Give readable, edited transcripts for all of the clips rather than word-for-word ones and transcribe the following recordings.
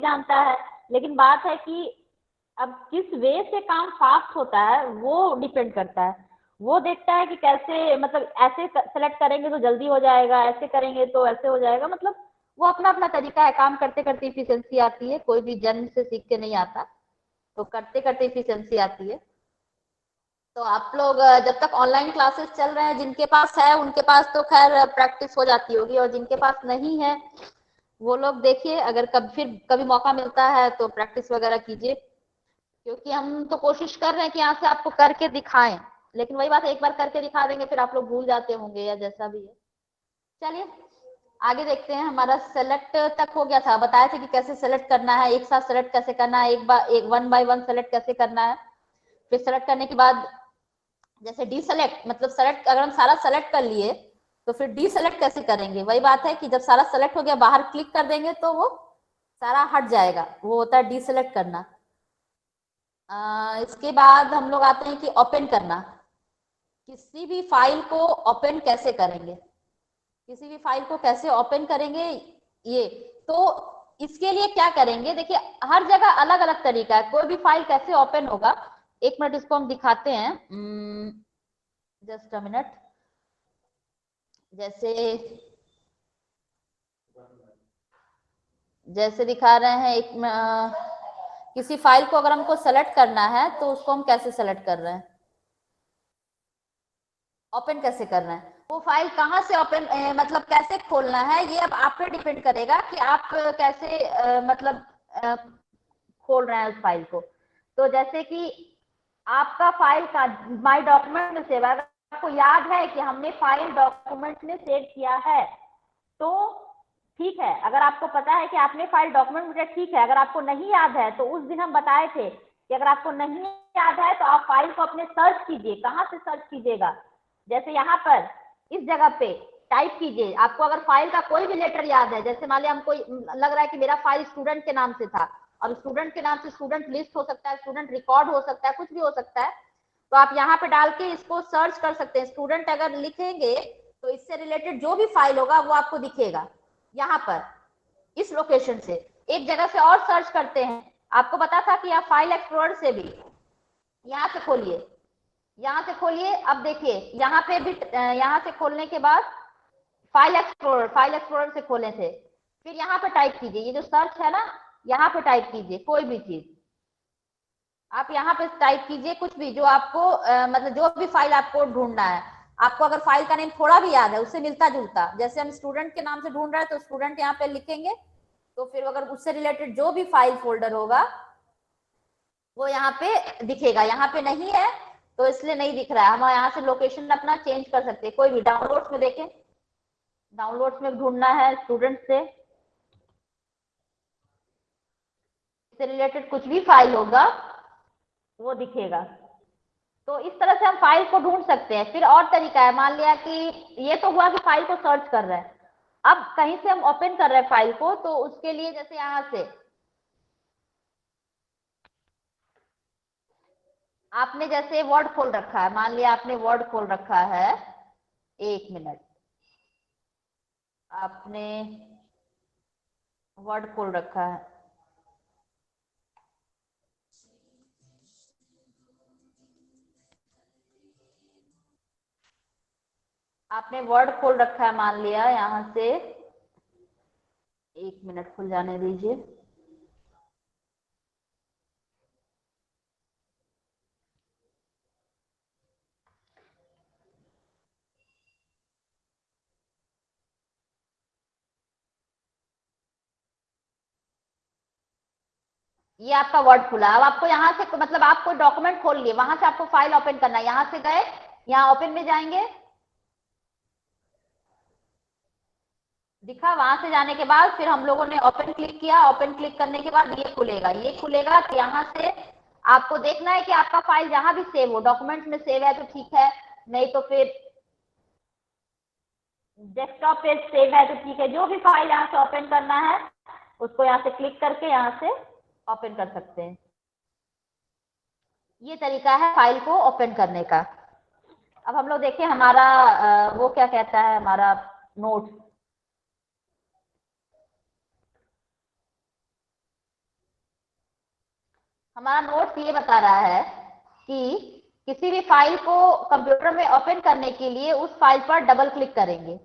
जानता है, लेकिन बात है कि अब किस वे से काम फास्ट होता है वो डिपेंड करता है। वो देखता है कि कैसे, मतलब ऐसे सेलेक्ट करेंगे तो जल्दी हो जाएगा, ऐसे करेंगे तो ऐसे हो जाएगा, मतलब वो अपना अपना तरीका है। काम करते करते इफिशियंसी आती है, कोई भी जन्म से सीख के नहीं आता, तो करते करते इफिशियंसी आती है। तो आप लोग जब तक ऑनलाइन क्लासेस चल रहे हैं, जिनके पास है उनके पास तो खैर प्रैक्टिस हो जाती होगी, और जिनके पास नहीं है वो लोग देखिए, अगर कभी मौका मिलता है तो प्रैक्टिस वगैरह कीजिए, क्योंकि हम तो कोशिश कर रहे हैं कि यहाँ से आपको करके दिखाएं, लेकिन वही बात है, एक बार करके दिखा देंगे फिर आप लोग भूल जाते होंगे या जैसा भी है। चलिए आगे देखते हैं। हमारा सेलेक्ट तक हो गया था, बताया था कि कैसे सेलेक्ट करना है, एक साथ सेलेक्ट कैसे करना है, एक बार एक वन बाय वन सेलेक्ट कैसे करना है। फिर सेलेक्ट करने के बाद जैसे डी सेलेक्ट, मतलब सेलेक्ट अगर हम सारा सेलेक्ट कर लिए तो फिर डी सेलेक्ट कैसे करेंगे। वही बात है कि जब सारा सेलेक्ट हो गया बाहर क्लिक कर देंगे तो वो सारा हट जाएगा, वो होता है डी सेलेक्ट करना। इसके बाद हम लोग आते हैं कि ओपन करना। किसी भी फाइल को ओपन कैसे करेंगे, किसी भी फाइल को कैसे ओपन करेंगे, ये तो इसके लिए क्या करेंगे, देखिए हर जगह अलग अलग तरीका है, कोई भी फाइल कैसे ओपन होगा। एक मिनट इसको हम दिखाते हैं, जस्ट अ मिनट। जैसे जैसे दिखा रहे हैं, किसी फाइल को अगर हमको सेलेक्ट करना है तो उसको हम कैसे सेलेक्ट कर रहे हैं, ओपन कैसे करना है, वो फाइल कहाँ से ओपन, मतलब कैसे खोलना है, ये अब आप पे डिपेंड करेगा कि आप कैसे मतलब खोल रहे हैं उस फाइल को। तो जैसे कि आपका फाइल का माई डॉक्यूमेंट में सेव है, आपको याद है कि हमने फाइल डॉक्यूमेंट में सेव किया है, तो ठीक है। अगर आपको पता है कि आपने फाइल डॉक्यूमेंट में, ठीक है। अगर आपको नहीं याद है तो उस दिन हम बताए थे कि अगर आपको नहीं याद है तो आप फाइल को अपने सर्च कीजिए। कहाँ से सर्च कीजिएगा, जैसे यहाँ पर इस जगह पे टाइप कीजिए। आपको अगर फाइल का कोई भी लेटर याद है, जैसे मान लिया हमको लग रहा है कि मेरा फाइल स्टूडेंट के नाम से था, और स्टूडेंट के नाम से स्टूडेंट लिस्ट हो सकता है, स्टूडेंट रिकॉर्ड हो सकता है, कुछ भी हो सकता है, तो आप यहाँ पे डाल के इसको सर्च कर सकते हैं। स्टूडेंट अगर लिखेंगे तो इससे रिलेटेड जो भी फाइल होगा वो आपको दिखेगा यहाँ पर, इस लोकेशन से। एक जगह से और सर्च करते हैं, आपको पता था कि आप फाइल एक्सप्लोरर से भी यहाँ से खोलिए, यहाँ से खोलिए। अब देखिए यहाँ पे भी, यहाँ से खोलने के बाद फाइल एक्सप्लोरर से खोले थे, फिर यहाँ पे टाइप कीजिए, ये जो सर्च है ना, यहाँ पे टाइप कीजिए कोई भी चीज, आप यहाँ पे टाइप कीजिए कुछ भी जो आपको मतलब जो भी फाइल आपको ढूंढना है। आपको अगर फाइल का नेम थोड़ा भी याद है, उससे मिलता जुलता, जैसे हम स्टूडेंट के नाम से ढूंढ रहे हैं तो स्टूडेंट यहाँ पे लिखेंगे, तो फिर अगर उससे रिलेटेड जो भी फाइल फोल्डर होगा वो यहाँ पे दिखेगा। यहाँ पे नहीं है तो इसलिए नहीं दिख रहा है, हम यहाँ से लोकेशन अपना चेंज कर सकते हैं। कोई भी डाउनलोड्स में देखें, डाउनलोड्स में ढूंढना है स्टूडेंट से रिलेटेड कुछ भी फाइल होगा वो दिखेगा। तो इस तरह से हम फाइल को ढूंढ सकते हैं। फिर और तरीका है, मान लिया कि ये तो हुआ कि फाइल को सर्च कर रहे हैं, अब कहीं से हम ओपन कर रहे हैं फाइल को, तो उसके लिए जैसे यहाँ से आपने जैसे वर्ड खोल रखा है, मान लिया आपने वर्ड खोल रखा है, एक मिनट, आपने वर्ड खोल रखा है, आपने वर्ड खोल रखा है, मान लिया यहाँ से, एक मिनट खुल जाने दीजिए। ये आपका वर्ड खुला। अब आपको यहाँ से, मतलब आप कोई डॉक्यूमेंट खोल लिए, वहां से आपको फाइल ओपन करना है, यहाँ से गए, यहाँ ओपन में जाएंगे, दिखा, वहां से जाने के बाद फिर हम लोगों ने ओपन क्लिक किया, ओपन क्लिक करने के बाद ये खुलेगा, ये खुलेगा। तो यहाँ से आपको देखना है कि आपका फाइल जहां भी सेव हो, डॉक्यूमेंट में सेव है तो ठीक है, नहीं तो फिर डेस्कटॉप पे सेव है तो ठीक है। जो भी फाइल यहाँ से ओपन करना है उसको यहाँ से क्लिक करके यहाँ से ओपन कर सकते हैं। ये तरीका है फाइल को ओपन करने का। अब हम लोग देखें हमारा वो क्या कहता है, हमारा नोट्स। हमारा नोट्स ये बता रहा है कि किसी भी फाइल को कंप्यूटर में ओपन करने के लिए उस फाइल पर डबल क्लिक करेंगे।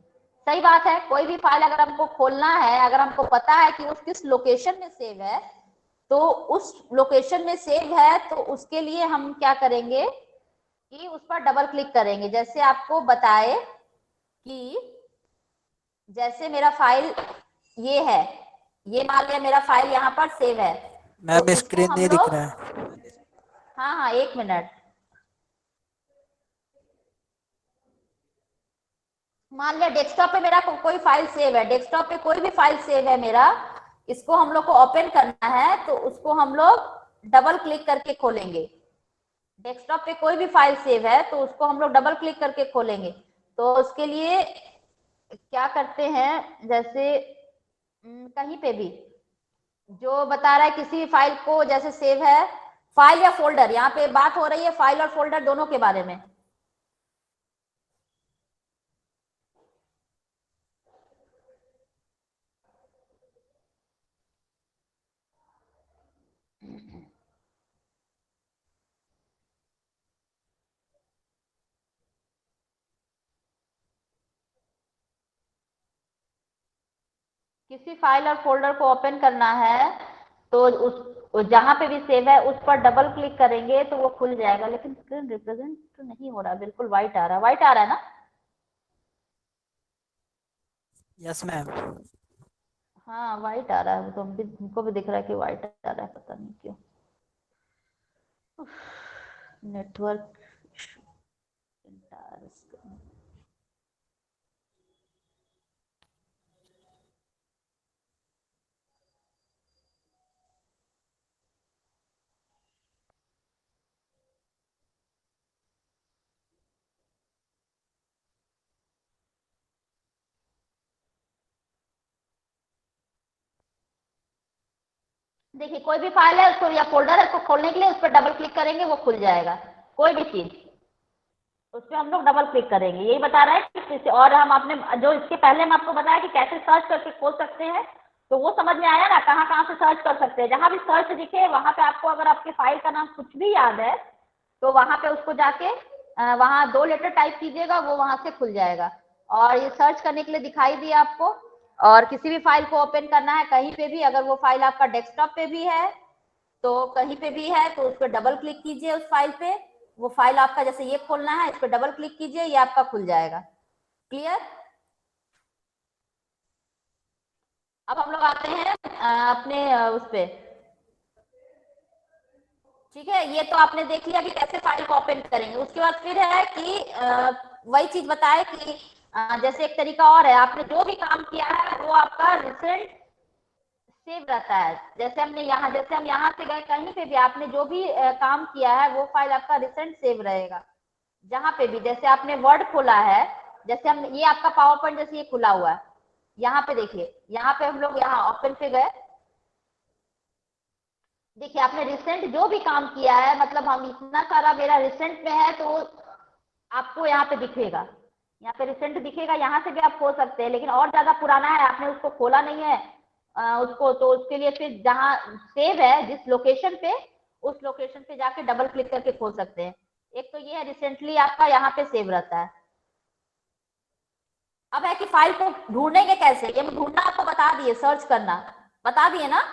सही बात है, कोई भी फाइल अगर हमको खोलना है, अगर हमको पता है कि उस किस लोकेशन में सेव है, तो उस लोकेशन में सेव है तो उसके लिए हम क्या करेंगे कि उस पर डबल क्लिक करेंगे। जैसे आपको बताए कि जैसे मेरा फाइल ये है, ये मान लिया मेरा फाइल यहाँ पर सेव है, तो मैम इसको स्क्रीन हम नहीं दिख लोग, रहा है। हाँ हाँ एक मिनट, मान लिया डेस्कटॉप पे मेरा कोई फाइल सेव है, डेस्कटॉप पे कोई भी फाइल सेव है मेरा, इसको हम लोग को ओपन करना है तो उसको हम लोग डबल क्लिक करके खोलेंगे। डेस्कटॉप पे कोई भी फाइल सेव है तो उसको हम लोग डबल क्लिक करके खोलेंगे। तो उसके लिए क्या करते हैं, जैसे कहीं पे भी जो बता रहा है किसी भी फाइल को जैसे सेव है, फाइल या फोल्डर, यहाँ पे बात हो रही है फाइल और फोल्डर दोनों के बारे में। किसी फाइल और फोल्डर को ओपन करना है तो उस जहां पे भी सेव है उस पर डबल क्लिक करेंगे तो वो खुल जाएगा। लेकिन स्क्रीन रिप्रेजेंट तो नहीं हो रहा, बिल्कुल व्हाइट आ रहा है, व्हाइट आ रहा है ना? Yes ma'am. हाँ व्हाइट आ रहा है, तो हमको भी दिख रहा है कि व्हाइट आ रहा है, पता नहीं क्यों। नेटवर्क देखिए, कोई भी फाइल है उसको या फोल्डर है उसको खोलने के लिए उस पर डबल क्लिक करेंगे वो खुल जाएगा। कोई भी चीज उस पर हम लोग डबल क्लिक करेंगे, यही बता रहा है कि और हम आपने जो इसके पहले हम आपको बताया कि कैसे सर्च करके खोल सकते हैं, तो वो समझ में आया ना, कहाँ कहाँ से सर्च कर सकते हैं। जहां भी सर्च दिखे वहां पे आपको, अगर आपके फाइल का नाम कुछ भी याद है तो वहां पे उसको जाके वहां 2 लेटर टाइप कीजिएगा, वो वहां से खुल जाएगा। और ये सर्च करने के लिए दिखाई दिया आपको। और किसी भी फाइल को ओपन करना है कहीं पे भी, अगर वो फाइल आपका डेस्कटॉप पे भी है तो कहीं पे भी है तो उस पर डबल क्लिक कीजिए उस फाइल पे। वो फाइल आपका, जैसे ये खोलना है इस पर डबल क्लिक कीजिए, ये आपका खुल जाएगा। क्लियर? अब हम लोग आते हैं अपने उस पे। ठीक है, ये तो आपने देख लिया कि कैसे फाइल को ओपन करेंगे। उसके बाद फिर है कि वही चीज बताए कि जैसे एक तरीका और है, आपने जो भी काम किया है वो आपका रिसेंट सेव रहता है। जैसे हमने यहाँ, जैसे हम यहाँ से गए कहीं पे भी, आपने जो भी काम किया है वो फाइल आपका रिसेंट सेव रहेगा। जहां पे भी, जैसे आपने वर्ड खोला है, जैसे हम, ये आपका पावर पॉइंट जैसे ये खुला हुआ है, यहाँ पे देखिए, यहाँ पे हम लोग यहाँ ओपन पे गए, देखिए आपने रिसेंट जो भी काम किया है, मतलब हम इतना सारा मेरा रिसेंट में है तो आपको यहाँ पे दिखेगा, यहाँ पे रिसेंट दिखेगा। यहाँ से भी आप खोल सकते हैं, लेकिन और ज्यादा पुराना है आपने उसको खोला नहीं है उसको, तो उसके लिए फिर जहाँ सेव है जिस लोकेशन पे, उस लोकेशन पे जाके डबल क्लिक करके खोल सकते हैं। एक तो ये है रिसेंटली आपका यहाँ पे सेव रहता है। अब है कि फाइल को ढूंढेंगे कैसे, ये ढूंढना आपको बता दिए, सर्च करना बता दिए ना,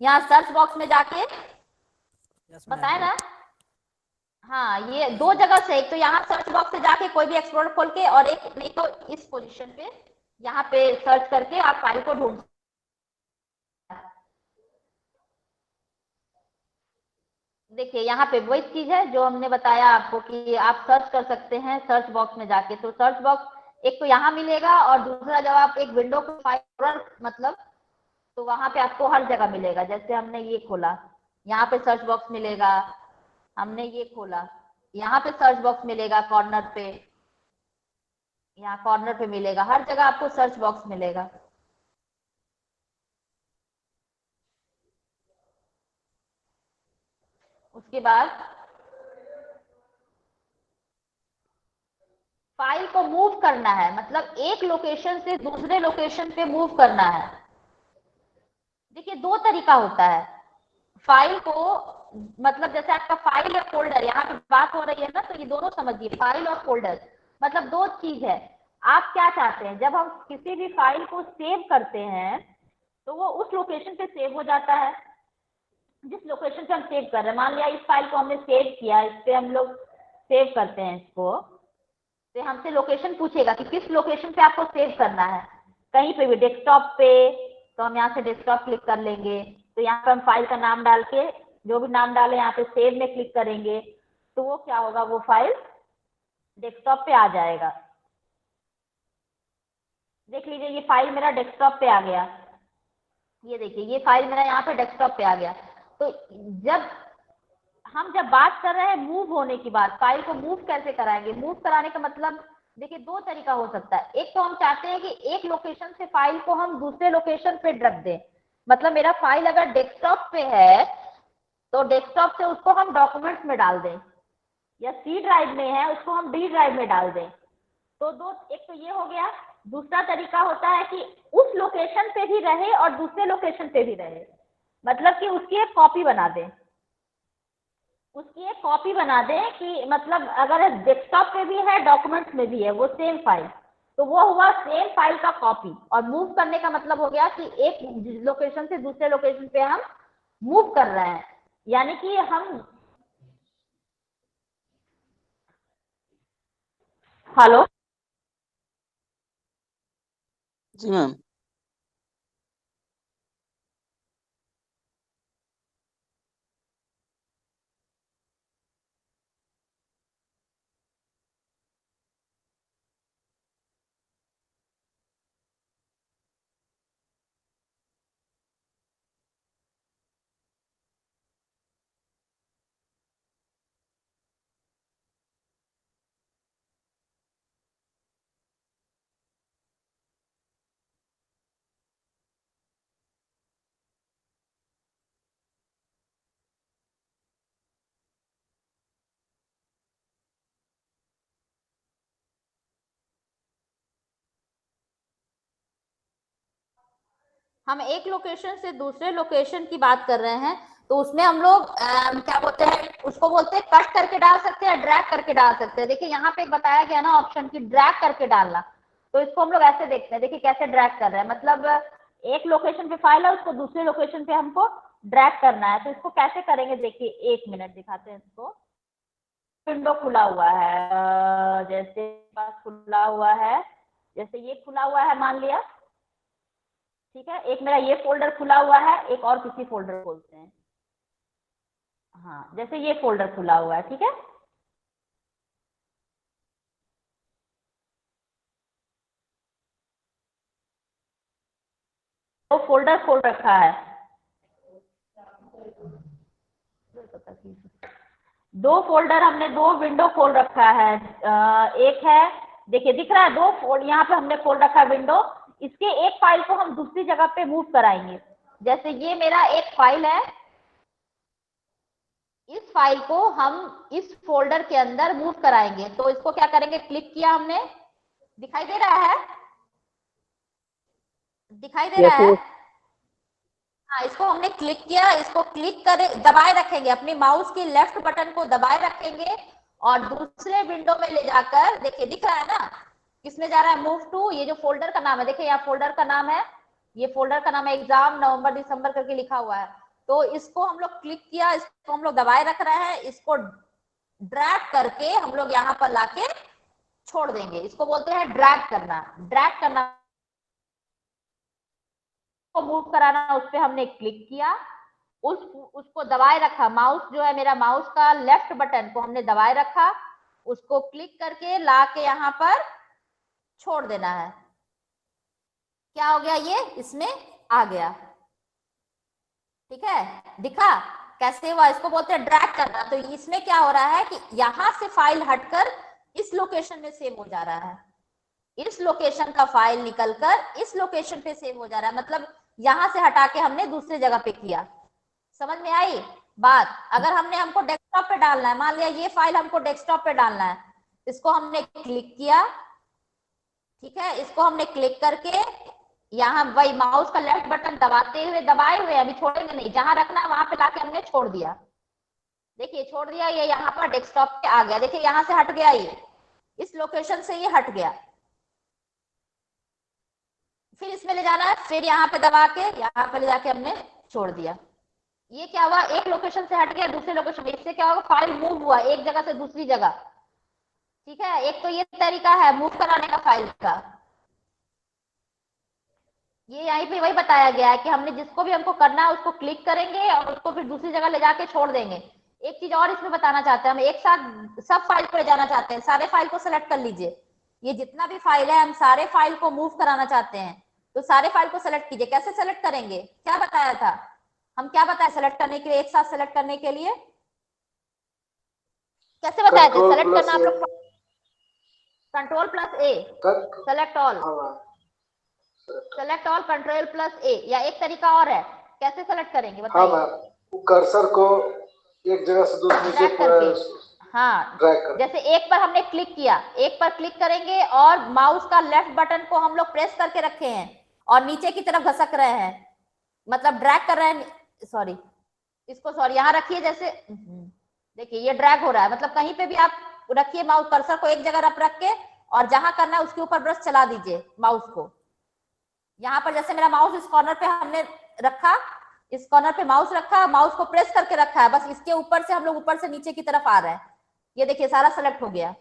यहाँ सर्च बॉक्स में जाके यस मैम। बताए ना। हाँ, ये 2 जगह से, एक तो यहाँ सर्च बॉक्स से जाके कोई भी एक्सप्लोरर खोल के, और एक नहीं तो इस पोजीशन पे यहाँ पे सर्च करके आप फाइल को ढूंढ। देखिए यहाँ पे वही चीज है जो हमने बताया आपको कि आप सर्च कर सकते हैं सर्च बॉक्स में जाके। तो सर्च बॉक्स एक तो यहाँ मिलेगा, और दूसरा जब आप एक विंडो को फाइल मतलब, तो वहां पे आपको हर जगह मिलेगा। जैसे हमने ये खोला, यहाँ पे सर्च बॉक्स मिलेगा, हमने ये खोला, यहाँ पे सर्च बॉक्स मिलेगा कॉर्नर पे, यहाँ कॉर्नर पे मिलेगा, हर जगह आपको सर्च बॉक्स मिलेगा। उसके बाद फाइल को मूव करना है, मतलब एक लोकेशन से दूसरे लोकेशन पे मूव करना है। देखिए 2 तरीका होता है फाइल को मतलब जैसे आपका फाइल या फोल्डर, यहाँ पे बात हो रही है ना, तो ये दोनों समझिए, फाइल और फोल्डर मतलब दो चीज है। आप क्या चाहते हैं, जब हम किसी भी फाइल को सेव करते हैं तो वो उस लोकेशन पे सेव हो जाता है जिस लोकेशन पे हम सेव कर रहे हैं। मान लिया इस फाइल को हमने सेव किया, इस पे हम लोग सेव करते हैं इसको, तो हमसे लोकेशन पूछेगा कि किस लोकेशन पे आपको सेव करना है, कहीं पे भी, डेस्कटॉप पे, तो हम यहाँ से डेस्कटॉप क्लिक कर लेंगे। तो यहाँ पे हम फाइल का नाम डाल के, जो भी नाम डाले, यहाँ पे सेव में क्लिक करेंगे तो वो क्या होगा, वो फाइल डेस्कटॉप पे आ जाएगा। देख लीजिए ये फाइल मेरा डेस्कटॉप पे आ गया, ये देखिए ये फाइल मेरा यहाँ पे डेस्कटॉप पे आ गया। तो जब बात कर रहे हैं मूव होने की बात, फाइल को मूव कैसे कराएंगे, मूव कराने का मतलब देखिए दो तरीका हो सकता है। एक तो हम चाहते हैं कि एक लोकेशन से फाइल को हम दूसरे लोकेशन पे रख दें, मतलब मेरा फाइल अगर डेस्कटॉप पे है तो डेस्कटॉप से उसको हम डॉक्यूमेंट्स में डाल दें, या सी ड्राइव में है उसको हम डी ड्राइव में डाल दें। तो एक तो ये हो गया। दूसरा तरीका होता है कि उस लोकेशन पे भी रहे और दूसरे लोकेशन पे भी रहे, मतलब कि उसकी एक कॉपी बना दें, उसकी एक कॉपी बना दें कि मतलब अगर डेस्कटॉप पे भी है डॉक्यूमेंट्स में भी है वो सेम फाइल, तो वो हुआ सेम फाइल का कॉपी। और मूव करने का मतलब हो गया कि एक लोकेशन से दूसरे लोकेशन पे हम मूव कर रहे हैं, यानी कि हम, हेलो, जी मैम। हम एक लोकेशन से दूसरे लोकेशन की बात कर रहे हैं, तो उसमें हम लोग क्या बोलते हैं, उसको बोलते हैं कट करके डाल सकते हैं, ड्रैग करके डाल सकते हैं। देखिए यहाँ पे बताया गया ना ऑप्शन की ड्रैग करके डालना, तो इसको हम लोग ऐसे देखते हैं, देखिए कैसे ड्रैग कर रहे हैं, मतलब एक लोकेशन पे फाइल है उसको दूसरे लोकेशन पे हमको ड्रैग करना है। तो इसको कैसे करेंगे, देखिए एक मिनट दिखाते हैं इसको। विंडो खुला हुआ है, जैसे पास खुला हुआ है, जैसे ये खुला हुआ है मान लिया, ठीक है, एक मेरा ये फोल्डर खुला हुआ है, एक और किसी फोल्डर खोलते हैं, हाँ जैसे ये फोल्डर खुला हुआ है, ठीक है, तो फोल्डर खोल रखा है, दो फोल्डर हमने, दो विंडो खोल रखा है। एक है, देखिए दिख रहा है, दो फोल्ड यहाँ पे हमने खोल रखा है विंडो। इसके एक फाइल को हम दूसरी जगह पे मूव कराएंगे। जैसे ये मेरा एक फाइल है, इस फाइल को हम इस फोल्डर के अंदर मूव कराएंगे, तो इसको क्या करेंगे, क्लिक किया हमने, दिखाई दे रहा है, दिखाई दे रहा है, हाँ इसको हमने क्लिक किया, इसको क्लिक करे दबाए रखेंगे, अपनी माउस की लेफ्ट बटन को दबाए रखेंगे और दूसरे विंडो में ले जाकर, देखिए दिख रहा है ना, किसमें जा रहा है, मूव टू, ये जो फोल्डर का नाम है, देखिए यहाँ फोल्डर का नाम है, ये फोल्डर का नाम है एग्जाम नवंबर दिसंबर करके लिखा हुआ है। तो इसको हम लोग क्लिक किया, इसको हम लोग दबाए रख रहे हैं, इसको ड्रैग करके हम लोग यहाँ पर लाके छोड़ देंगे, इसको बोलते हैं ड्रैग करना। ड्रैग करना को मूव कराना, उस पर हमने क्लिक किया, उसको दबाए रखा, माउस जो है मेरा, माउस का लेफ्ट बटन को हमने दबाए रखा, उसको क्लिक करके ला के यहाँ पर छोड़ देना है। क्या हो गया, ये इसमें आ गया, ठीक है, दिखा कैसे हुआ, इसको बोलते हैं ड्रैग करना। तो इसमें क्या हो रहा है कि यहां से फाइल हटकर इस लोकेशन में सेव हो जा रहा है, इस लोकेशन का फाइल निकलकर इस लोकेशन पे सेव हो जा रहा है, मतलब यहां से हटा के हमने दूसरी जगह पे किया। समझ में आई बात? अगर हमको डेस्कटॉप पे डालना है, मान लिया ये फाइल हमको डेस्कटॉप पे डालना है, इसको हमने क्लिक किया, ठीक है, इसको हमने क्लिक करके यहाँ वही माउस का लेफ्ट बटन दबाए हुए, अभी छोड़ेंगे नहीं, जहां रखना है वहां पे लाके हमने छोड़ दिया, देखिए छोड़ दिया, ये यहाँ पर डेस्कटॉप पे आ गया। देखिए यहाँ से हट गया, ये इस लोकेशन से ये हट गया। फिर इसमें ले जाना है, फिर यहाँ पे दबा के यहाँ पे ले जाके हमने छोड़ दिया। ये क्या हुआ, एक लोकेशन से हट गया दूसरे लोकेशन में। इससे क्या होगा, फाइल मूव हुआ एक जगह से दूसरी जगह। ठीक है, एक तो ये तरीका है मूव कराने का फाइल का। ये यहीं पे वही बताया गया है कि हमने जिसको भी हमको करना है उसको क्लिक करेंगे और उसको फिर दूसरी जगह ले जाके छोड़ देंगे। एक चीज और इसमें बताना चाहते हैं, हम एक साथ सब फाइल को ले जाना चाहते हैं। सारे फाइल को सेलेक्ट कर लीजिए, ये जितना भी फाइल है हम सारे फाइल को मूव कराना चाहते हैं। तो सारे फाइल को सेलेक्ट कीजिए। कैसे सेलेक्ट करेंगे, क्या बताया था, हम क्या बताया सेलेक्ट करने के लिए, एक साथ सेलेक्ट करने के लिए कैसे बताए थे? सेलेक्ट करना आप लोग control plus A, select all, select all control plus A. या एक तरीका और है, कैसे सेलेक्ट करेंगे बताइए? हाँ मैम, कर्सर को एक जगह से दूसरी ड्रैग करके, हाँ जैसे एक पर हमने क्लिक किया, एक पर क्लिक करेंगे और माउस का लेफ्ट बटन को हम लोग प्रेस करके रखे हैं और नीचे की तरफ घसक रहे हैं, मतलब ड्रैग कर रहे हैं। सॉरी इसको, सॉरी यहाँ रखिए। जैसे देखिए ये ड्रैग हो रहा है, मतलब कहीं पे भी आप रखिए माउस कर्सर को एक जगह रख के और जहां करना है उसके ऊपर ब्रश चला दीजिए माउस को। यहाँ पर जैसे मेरा माउस इस कॉर्नर पे हमने रखा, इस कॉर्नर पे माउस रखा, माउस को प्रेस करके रखा है, बस इसके ऊपर से हम लोग ऊपर से नीचे की तरफ आ रहे हैं। ये देखिए सारा सेलेक्ट हो गया।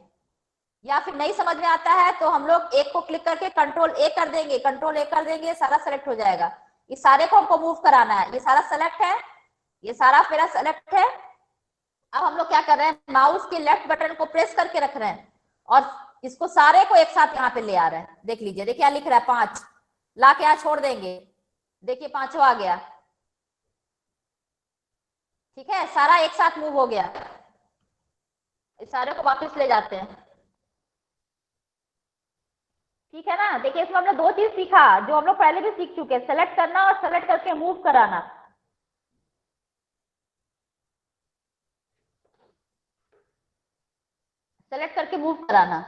या फिर नहीं समझ में आता है तो हम लोग एक को क्लिक करके कंट्रोल ए कर देंगे, कंट्रोल ए कर देंगे, सारा सेलेक्ट हो जाएगा। इस सारे को हमको मूव कराना है। ये सारा सेलेक्ट है, ये सारा मेरा सेलेक्ट है। अब हम लोग क्या कर रहे हैं, माउस के लेफ्ट बटन को प्रेस करके रख रहे हैं और इसको सारे को एक साथ यहाँ पे ले आ रहे हैं। देख लीजिए, देखिए क्या लिख रहा है, 5 ला के यहाँ छोड़ देंगे। देखिए 5 आ गया। ठीक है, सारा एक साथ मूव हो गया। इस सारे को वापस ले जाते हैं। ठीक है ना, देखिए इसमें हमने 2 चीज सीखा जो हम लोग पहले भी सीख चुके हैं, सेलेक्ट करना और सेलेक्ट करके मूव कराना। सेलेक्ट करके मूव कराना।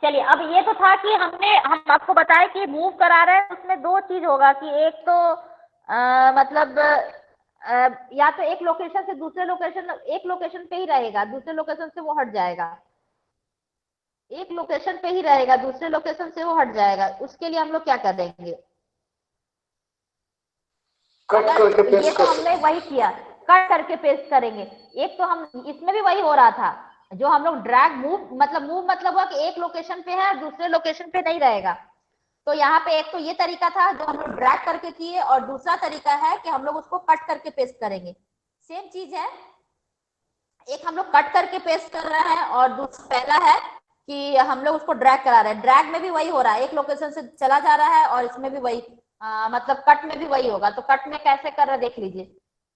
चलिए अब ये तो था कि हम आपको बताए कि मूव करा रहे हैं, उसमें 2 चीज होगा कि एक तो मतलब या तो एक लोकेशन से दूसरे लोकेशन, एक लोकेशन पे ही रहेगा, दूसरे लोकेशन से वो हट जाएगा। एक लोकेशन पे ही रहेगा, दूसरे लोकेशन से वो हट जाएगा। उसके लिए हम लोग क्या कर देंगे, कट करके पेस्ट ये तो हमने वही किया, कट करके पेस्ट करेंगे। एक तो हम इसमें भी वही हो रहा था, जो हम लोग ड्रैग मूव मतलब हुआ कि एक लोकेशन पे है दूसरे लोकेशन पे नहीं रहेगा। तो यहाँ पे एक तो ये तरीका था जो हम लोग ड्रैग करके किए और दूसरा तरीका है कि हम लोग उसको कट करके पेस्ट करेंगे। सेम चीज है, एक हम लोग कट करके पेस्ट कर रहे हैं और दूसरा पहला है कि हम लोग उसको ड्रैग करा रहे हैं। ड्रैग में भी वही हो रहा है, एक लोकेशन से चला जा रहा है और इसमें भी वही मतलब कट में भी वही होगा। तो कट में कैसे कर रहे हैं देख लीजिए।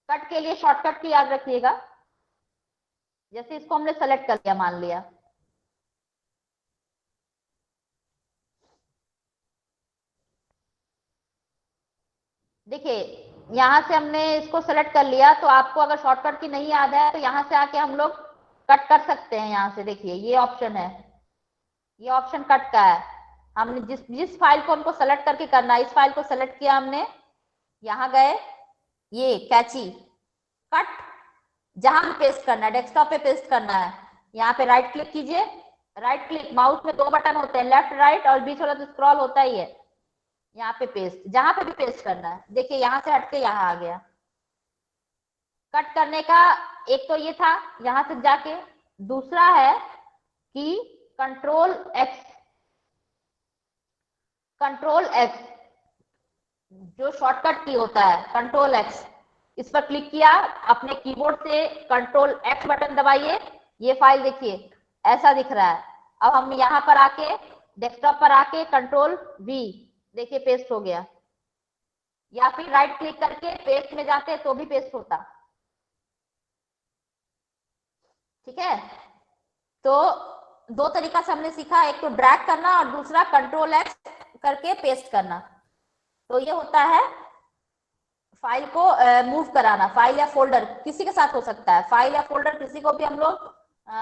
कट के लिए शॉर्टकट की याद रखिएगा। जैसे इसको हमने सेलेक्ट कर लिया, मान लिया, देखिए यहां से हमने इसको सेलेक्ट कर लिया। तो आपको अगर शॉर्टकट की नहीं याद है तो यहां से आके हम लोग कट कर सकते हैं। यहां से देखिए ये ऑप्शन है, ये ऑप्शन कट का है। हमने जिस फाइल को हमको सेलेक्ट करके करना है, इस फाइल को सेलेक्ट किया हमने, यहां गए, ये कैची कट, जहां भी पेस्ट करना है, डेस्कटॉप पे पेस्ट करना है, यहाँ पे राइट क्लिक कीजिए। राइट क्लिक, माउस में 2 बटन होते हैं, लेफ्ट राइट, और बीच वाला तो स्क्रॉल होता ही है। यहाँ पे पेस्ट, जहां पे भी पेस्ट करना है। देखिए यहां से हटके यहाँ आ गया। कट करने का एक तो ये था यहां से जाके, दूसरा है कि कंट्रोल एक्स जो शॉर्टकट की होता है, कंट्रोल एक्स, इस पर क्लिक किया, अपने कीबोर्ड से कंट्रोल एक्स बटन दबाइए। ये फाइल देखिए ऐसा दिख रहा है। अब हम यहाँ पर आके डेस्कटॉप पर आके कंट्रोल वी, देखिए पेस्ट हो गया। या फिर राइट क्लिक करके पेस्ट में जाते तो भी पेस्ट होता। ठीक है, तो 2 तरीका से हमने सीखा, एक तो ड्रैग करना और दूसरा कंट्रोल एक्स करके पेस्ट करना। तो ये होता है फाइल को मूव कराना। फाइल या फोल्डर किसी के साथ हो सकता है, फाइल या फोल्डर किसी को भी हम लोग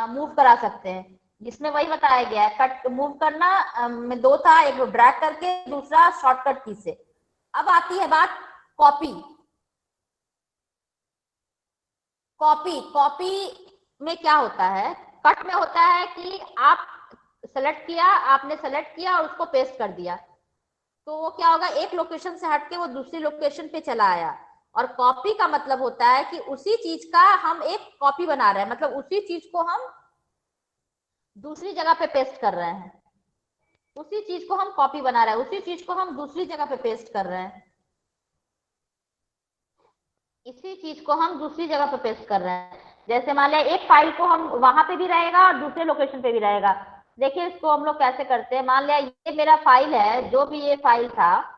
मूव करा सकते हैं। जिसमें वही बताया गया है, कट मूव करना में दो था, एक ड्रैग करके, दूसरा शॉर्टकट की से। अब आती है बात कॉपी। कॉपी में क्या होता है, कट में होता है कि आप सेलेक्ट किया, आपने सेलेक्ट किया और उसको पेस्ट कर दिया, तो वो क्या होगा, एक लोकेशन से हट के वो दूसरी लोकेशन पे चला आया। और कॉपी का मतलब होता है कि उसी चीज का हम एक कॉपी बना रहे हैं, मतलब उसी चीज को हम दूसरी जगह पे पेस्ट कर रहे हैं, उसी चीज को हम कॉपी बना रहे हैं, उसी चीज को हम दूसरी जगह पे पेस्ट कर रहे हैं, इसी चीज को हम दूसरी जगह पे पेस्ट कर रहे हैं। जैसे मान लिया एक फाइल को हम वहां पे भी रहेगा और दूसरे लोकेशन पे भी रहेगा। देखिए इसको हम लोग कैसे करते हैं, मान लिया ये मेरा फाइल है, जो भी ये फाइल था,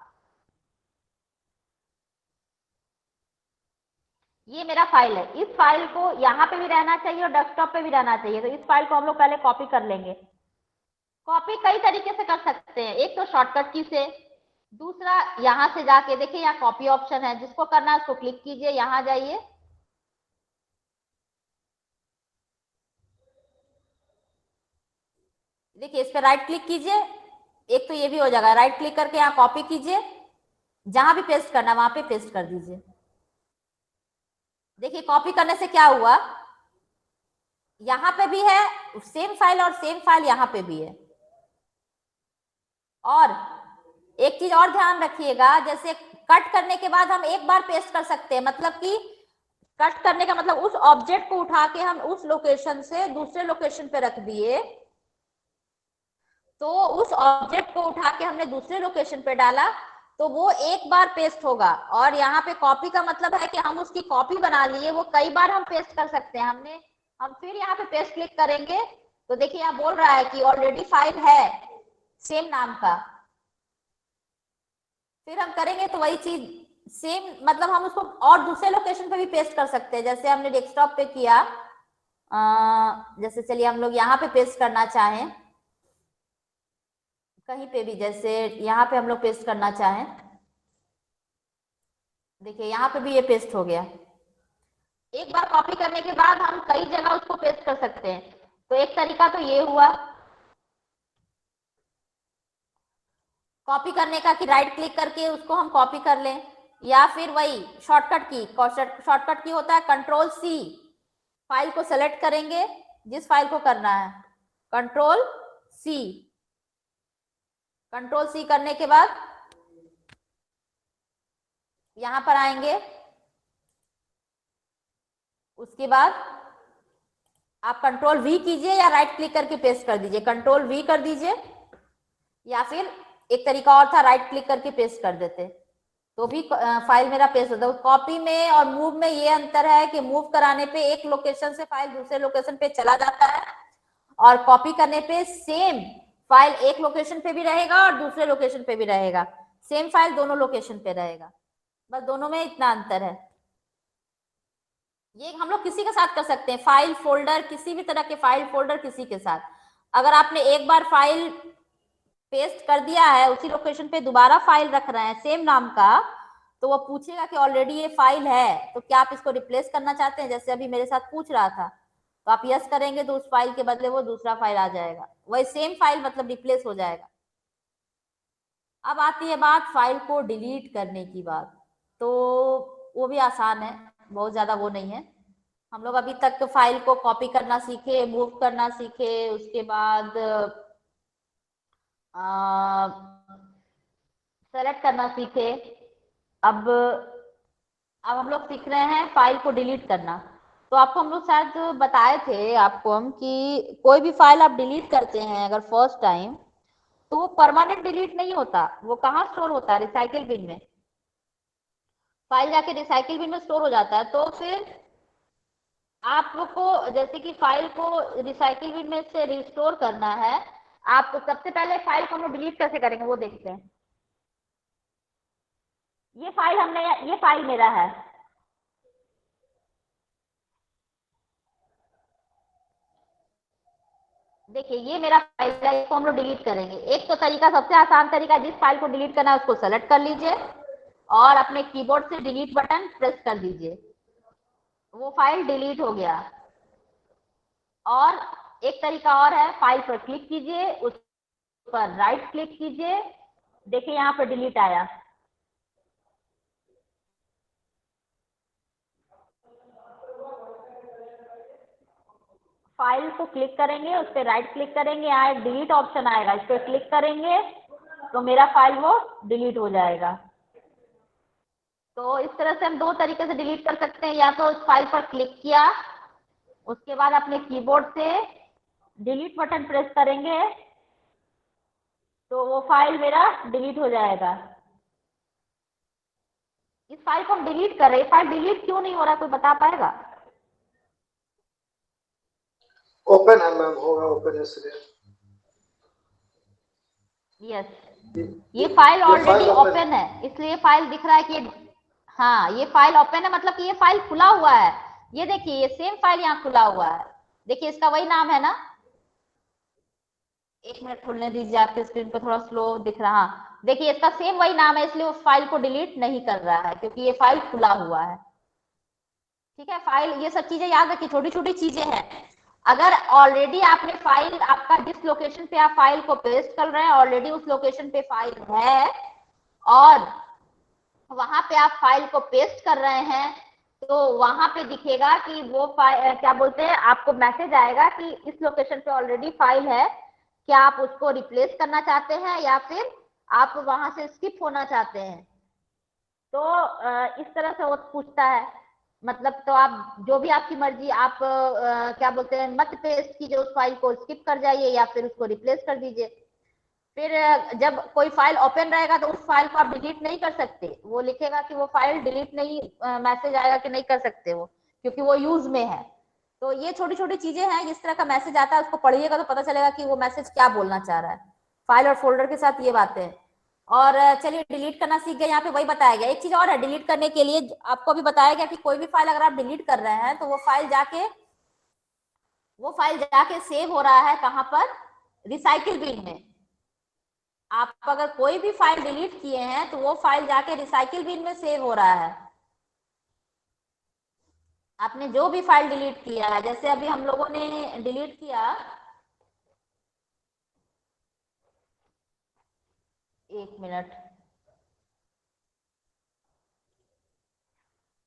ये मेरा फाइल है, इस फाइल को यहाँ पे भी रहना चाहिए और डेस्कटॉप पे भी रहना चाहिए। तो इस फाइल को हम लोग पहले कॉपी कर लेंगे। कॉपी कई तरीके से कर सकते हैं, एक तो शॉर्टकट की से, दूसरा यहां से जाके, देखिए यहाँ कॉपी ऑप्शन है, जिसको करना है उसको क्लिक कीजिए, यहां जाइए, देखिए इस पे राइट क्लिक कीजिए, एक तो ये भी हो जाएगा, राइट क्लिक करके यहाँ कॉपी कीजिए, जहां भी पेस्ट करना वहां पे पेस्ट कर दीजिए। देखिए कॉपी करने से क्या हुआ, यहां पे भी है सेम फाइल और सेम फाइल यहां पे भी है। और एक चीज और ध्यान रखिएगा, जैसे कट करने के बाद हम एक बार पेस्ट कर सकते हैं, मतलब कि कट करने का मतलब उस ऑब्जेक्ट को उठा के हम उस लोकेशन से दूसरे लोकेशन पे रख दिए, तो उस ऑब्जेक्ट को उठा के हमने दूसरे लोकेशन पे डाला, तो वो एक बार पेस्ट होगा। और यहाँ पे कॉपी का मतलब है कि हम उसकी कॉपी बना लिए, वो कई बार हम पेस्ट कर सकते हैं। हम फिर यहाँ पे पेस्ट क्लिक करेंगे, तो देखिए यहाँ बोल रहा है कि ऑलरेडी फाइल है सेम नाम का, फिर हम करेंगे तो वही चीज सेम, मतलब हम उसको और दूसरे लोकेशन पे भी पेस्ट कर सकते हैं। जैसे हमने डेस्कटॉप पे किया, जैसे चलिए हम लोग यहाँ पे पेस्ट करना चाहें, कहीं पे भी, जैसे यहाँ पे हम लोग पेस्ट करना चाहें, देखिए यहाँ पे भी ये पेस्ट हो गया। एक बार कॉपी करने के बाद हम कई जगह उसको पेस्ट कर सकते हैं। तो एक तरीका तो ये हुआ कॉपी करने का कि राइट क्लिक करके उसको हम कॉपी कर लें, या फिर वही शॉर्टकट की होता है कंट्रोल सी, फाइल को सेलेक्ट करेंगे जिस फाइल को करना है, कंट्रोल सी करने के बाद यहां पर आएंगे, उसके बाद आप कंट्रोल वी कीजिए या राइट क्लिक करके पेस्ट कर दीजिए, कंट्रोल वी कर दीजिए, या फिर एक तरीका और था राइट क्लिक करके पेस्ट कर देते, तो भी फाइल मेरा पेस्ट होता है। कॉपी में और मूव में ये अंतर है कि मूव कराने पे एक लोकेशन से फाइल दूसरे लोकेशन पे चला जाता है, और कॉपी करने पे सेम फाइल एक लोकेशन पे भी रहेगा और दूसरे लोकेशन पे भी रहेगा, सेम फाइल दोनों लोकेशन पे रहेगा, बस दोनों में इतना अंतर है। ये हम लोग किसी के साथ कर सकते हैं, फाइल फोल्डर, किसी भी तरह के फाइल फोल्डर किसी के साथ। अगर आपने एक बार फाइल पेस्ट कर दिया है, उसी लोकेशन पे दोबारा फाइल रख रहे हैं सेम नाम का, तो वो पूछेगा कि ऑलरेडी ये फाइल है, तो क्या आप इसको रिप्लेस करना चाहते हैं, जैसे अभी मेरे साथ पूछ रहा था, तो आप यस करेंगे तो उस फाइल के बदले वो दूसरा फाइल आ जाएगा, वही सेम फाइल मतलब रिप्लेस हो जाएगा। अब आती है बात फाइल को डिलीट करने की बात, तो वो भी आसान है, बहुत ज्यादा वो नहीं है। हम लोग अभी तक तो फाइल को कॉपी करना सीखे, मूव करना सीखे, उसके बाद सेलेक्ट करना सीखे। अब हम लोग सीख रहे हैं फाइल को डिलीट करना। तो आपको हम लोग शायद बताए थे आपको हम कि कोई भी फाइल आप डिलीट करते हैं अगर फर्स्ट टाइम, तो वो परमानेंट डिलीट नहीं होता, वो कहाँ स्टोर होता है, रिसाइकिल बिन में। फाइल जाके रिसाइकिल बिन में स्टोर हो जाता है। तो फिर आपको जैसे कि फाइल को रिसाइकिल बिन में से रिस्टोर करना है, आप सबसे पहले फाइल को हम लोग डिलीट कैसे करेंगे वो देखते हैं। ये फाइल मेरा है, देखिए ये मेरा फाइल है, इसको हम लोग डिलीट करेंगे। एक तो तरीका, सबसे आसान तरीका, जिस फाइल को डिलीट करना है उसको सेलेक्ट कर लीजिए और अपने कीबोर्ड से डिलीट बटन प्रेस कर दीजिए, वो फाइल डिलीट हो गया। और एक तरीका और है, फाइल पर क्लिक कीजिए, उस पर राइट क्लिक कीजिए, देखिए यहाँ पर डिलीट आया। फाइल को क्लिक करेंगे, उस पर राइट क्लिक करेंगे, यहाँ एक डिलीट ऑप्शन आएगा, इस पर क्लिक करेंगे तो मेरा फाइल वो डिलीट हो जाएगा। तो इस तरह से हम दो तरीके से डिलीट कर सकते हैं, या तो इस फाइल पर क्लिक किया, उसके बाद अपने कीबोर्ड से डिलीट बटन प्रेस करेंगे तो वो फाइल मेरा डिलीट हो जाएगा। इस फाइल को हम डिलीट कर रहे हैं, फाइल डिलीट क्यों नहीं हो रहा, कोई बता पाएगा? ओपन है मैम, होगा ओपन इसलिए। यस, ये फाइल ऑलरेडी open ओपन है, इसलिए फाइल दिख रहा है कि हाँ ये फाइल ओपन है, मतलब कि ये फाइल खुला हुआ है। ये देखिए ये सेम फाइल यहाँ खुला हुआ है, देखिए इसका वही नाम है ना। एक मिनट खोलने दीजिए, आपके स्क्रीन पे थोड़ा स्लो दिख रहा, देखिए इसका सेम वही नाम है, इसलिए उस फाइल को डिलीट नहीं कर रहा है क्योंकि ये फाइल खुला हुआ है। ठीक है, फाइल, ये सब चीजें याद रखिए, छोटी छोटी चीजें हैं। अगर ऑलरेडी आपने फाइल, आपका जिस लोकेशन पे आप फाइल को पेस्ट कर रहे हैं ऑलरेडी उस लोकेशन पे फाइल है और वहां पे आप फाइल को पेस्ट कर रहे हैं, तो वहां पे दिखेगा कि वो फाइल, क्या बोलते हैं, आपको मैसेज आएगा कि इस लोकेशन पे ऑलरेडी फाइल है, क्या आप उसको रिप्लेस करना चाहते हैं या फिर आप वहां से स्किप होना चाहते हैं। तो इस तरह से वो पूछता है, मतलब तो आप जो भी आपकी मर्जी, आप क्या बोलते हैं, मत पेस्ट कीजिए उस फाइल को, स्किप कर जाइए या फिर उसको रिप्लेस कर दीजिए। फिर जब कोई फाइल ओपन रहेगा तो उस फाइल को आप डिलीट नहीं कर सकते, वो लिखेगा कि वो फाइल डिलीट नहीं, मैसेज आएगा कि नहीं कर सकते वो, क्योंकि वो यूज में है। तो ये छोटी छोटी चीजें हैं, जिस तरह का मैसेज आता है उसको पढ़िएगा तो पता चलेगा कि वो मैसेज क्या बोलना चाह रहा है। फाइल और फोल्डर के साथ ये बातें हैं। और चलिए डिलीट करना सीख गए, यहाँ पे वही बताया गया। एक चीज और है डिलीट करने के लिए, आपको भी बताया गया कि कोई भी फाइल अगर आप डिलीट कर रहे हैं तो वो फाइल जाके सेव हो रहा है कहाँ पर, रिसाइकिल बिन में। आप अगर कोई भी फाइल डिलीट किए हैं तो वो फाइल जाके रिसाइकिल बिन में सेव हो रहा है। आपने जो भी फाइल डिलीट किया है, जैसे अभी हम लोगों ने डिलीट किया, एक मिनट,